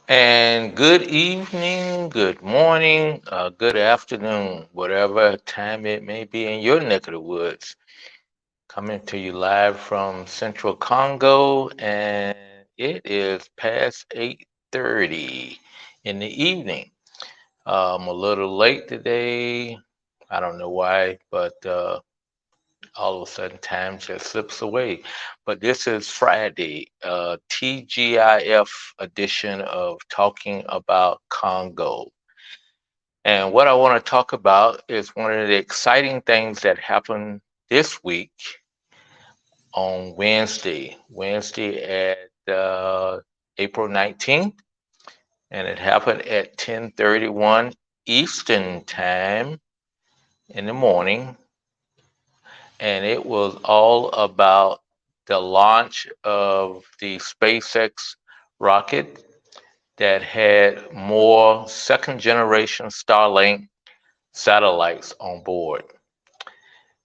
And good evening, good morning, good afternoon, whatever time it may be in your neck of the woods. Coming to you live from Central Congo, and it is past 8:30 in the evening. I'm a little late today. I don't know why, but all of a sudden time just slips away. But this is Friday, TGIF edition of Talking About Congo. And what I want to talk about is one of the exciting things that happened this week on Wednesday at April 19th, and it happened at 10:31 Eastern Time in the morning, and it was all about the launch of the SpaceX rocket that had more second generation Starlink satellites on board.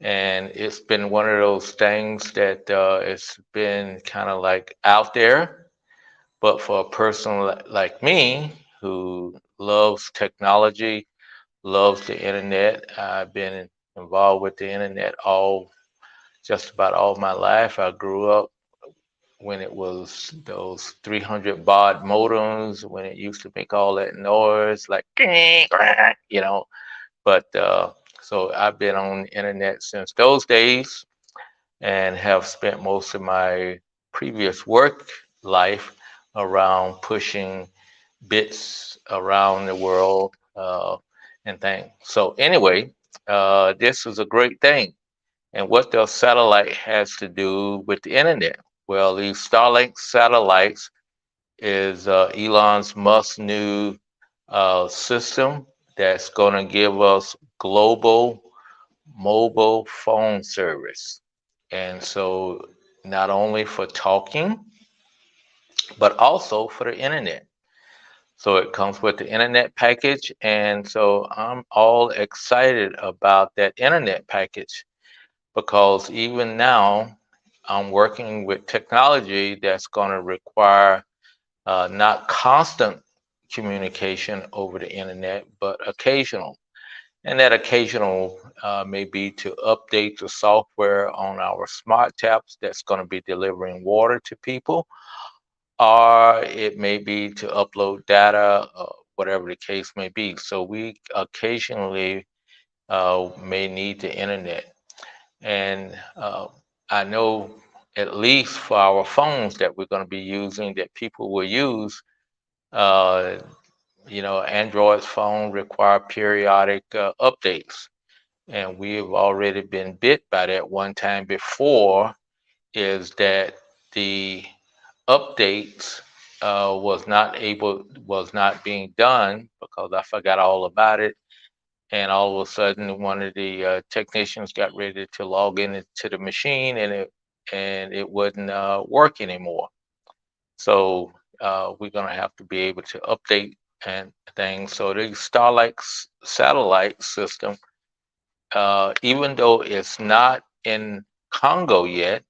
And it's been one of those things that it's been kind of like out there, but for a person like me who loves technology, loves the internet, I've been involved with the internet all just about all my life. I grew up when it was those 300 baud modems, when it used to make all that noise, like, you know. But so I've been on the internet since those days and have spent most of my previous work life around pushing bits around the world and things. So, anyway, this is a great thing. And what the satellite has to do with the internet? Well, these Starlink satellites is Elon's Musk's new system that's going to give us global mobile phone service. And so, not only for talking, but also for the internet. So, it comes with the internet package. And so, I'm all excited about that internet package because even now I'm working with technology that's going to require not constant communication over the internet, but occasional. And that occasional may be to update the software on our smart taps that's going to be delivering water to people, or it may be to upload data, whatever the case may be. So we occasionally may need the internet. And I know at least for our phones that we're going to be using, that people will use, uh, Android's phone require periodic updates. And we have already been bit by that one time before, is that the updates was not being done because I forgot all about it, and all of a sudden one of the technicians got ready to log into the machine, and it wouldn't work anymore. So we're going to have to be able to update and things. So the Starlink satellite system, even though it's not in Congo yet,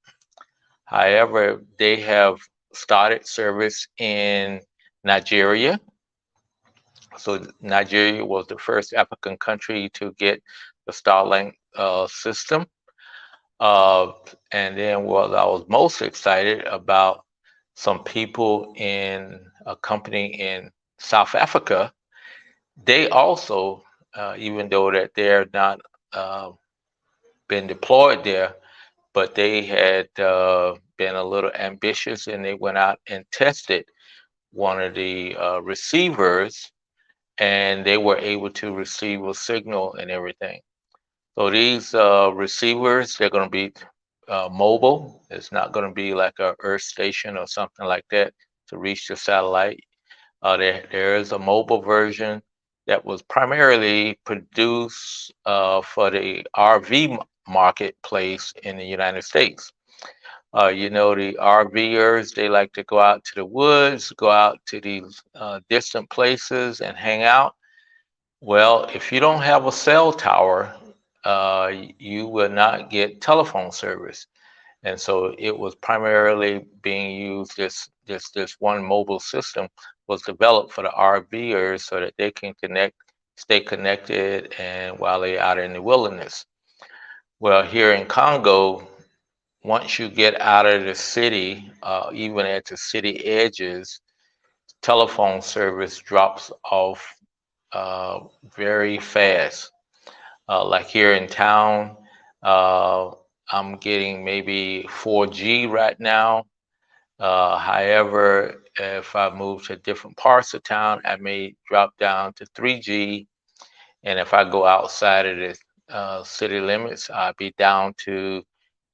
however, they have started service in Nigeria. So Nigeria was the first African country to get the Starlink system. Uh, and then what I was most excited about, some people in a company in South Africa, they also, even though that they're not uh, been deployed there, but they had been a little ambitious and they went out and tested one of the receivers, and they were able to receive a signal and everything. So these receivers, they're going to be mobile. It's not going to be like a Earth station or something like that to reach the satellite. There is a mobile version that was primarily produced for the RV marketplace in the United States. The RVers, they like to go out to the woods, go out to these distant places and hang out. Well, if you don't have a cell tower, you will not get telephone service. And so it was primarily being used, this one mobile system was developed for the RVers so that they can stay connected and while they're out in the wilderness. Well, here in Congo, once you get out of the city, even at the city edges, telephone service drops off uh, very fast. Like here in town, uh, I'm getting maybe 4G right now. However, if I move to different parts of town, I may drop down to 3G. And if I go outside of the city limits, I'll be down to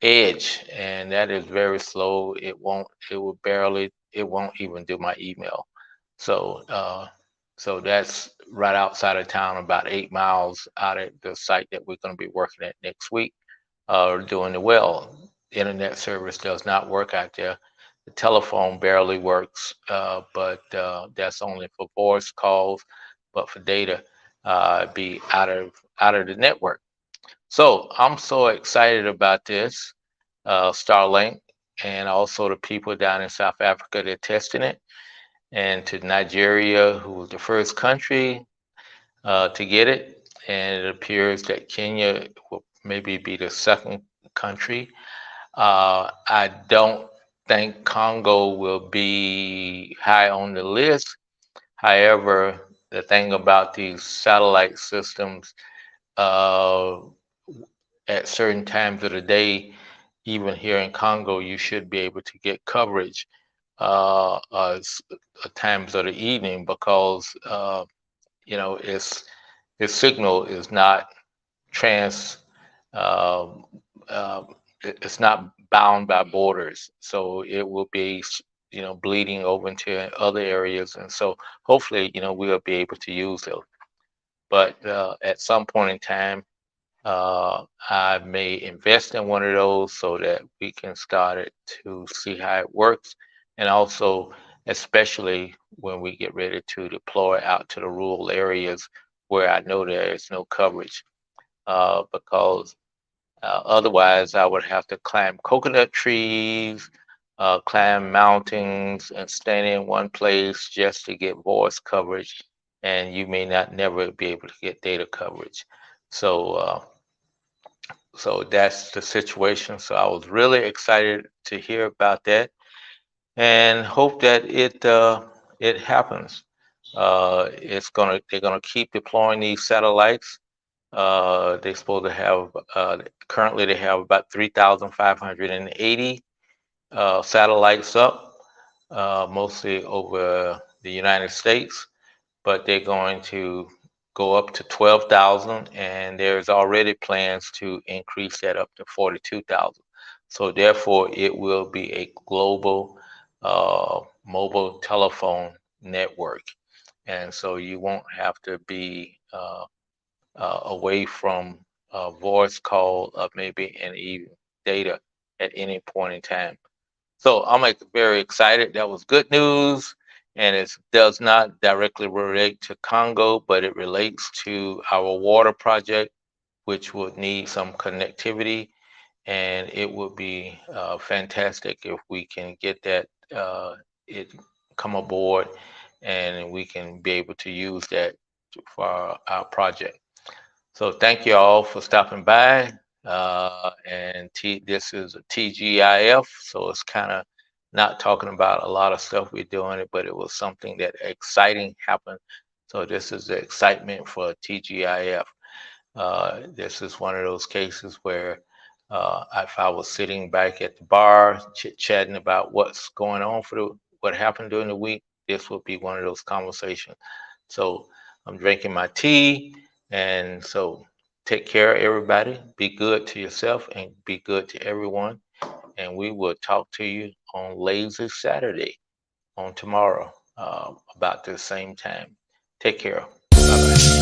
edge. And that is very slow. It won't even do my email. So, so that's right outside of town, about 8 miles out of the site that we're going to be working at next week, doing the well. Internet service does not work out there. The telephone barely works, but that's only for voice calls. But for data, be out of the network. So I'm so excited about this Starlink, and also the people down in South Africa they're testing it, and to Nigeria, who was the first country to get it, and it appears that Kenya will maybe be the second country. I don't think Congo will be high on the list. However, the thing about these satellite systems, uh, at certain times of the day, even here in Congo, you should be able to get coverage times of the evening because you know its signal is not trans um, uh, it's not bound by borders, so it will be bleeding over into other areas, and so hopefully we'll be able to use those. But at some point in time, I may invest in one of those so that we can start it to see how it works, and also especially when we get ready to deploy out to the rural areas where I know there is no coverage, because otherwise I would have to climb coconut trees, climb mountains, and stand in one place just to get voice coverage, and you may not never be able to get data coverage. So. So that's the situation. So I was really excited to hear about that, and hope that it happens. They're gonna keep deploying these satellites. They're supposed to have currently they have about 3,580 satellites up, mostly over the United States, but they're going to go up to 12,000, and there's already plans to increase that up to 42,000. So therefore, it will be a global mobile telephone network, and so you won't have to be away from a voice call of maybe and even data at any point in time. So I'm like very excited. That was good news, and it does not directly relate to Congo, but it relates to our water project, which would need some connectivity, and it would be fantastic if we can get that it come aboard, and we can be able to use that for our project. So thank you all for stopping by. This is a TGIF, so it's kind of not talking about a lot of stuff we're doing, but it was something that exciting happened. So this is the excitement for TGIF. This is one of those cases where if I was sitting back at the bar chit-chatting about what's going on what happened during the week, this would be one of those conversations. So I'm drinking my tea, and so take care, everybody. Be good to yourself and be good to everyone. And we will talk to you on Lazy Saturday on tomorrow about the same time. Take care. Bye bye.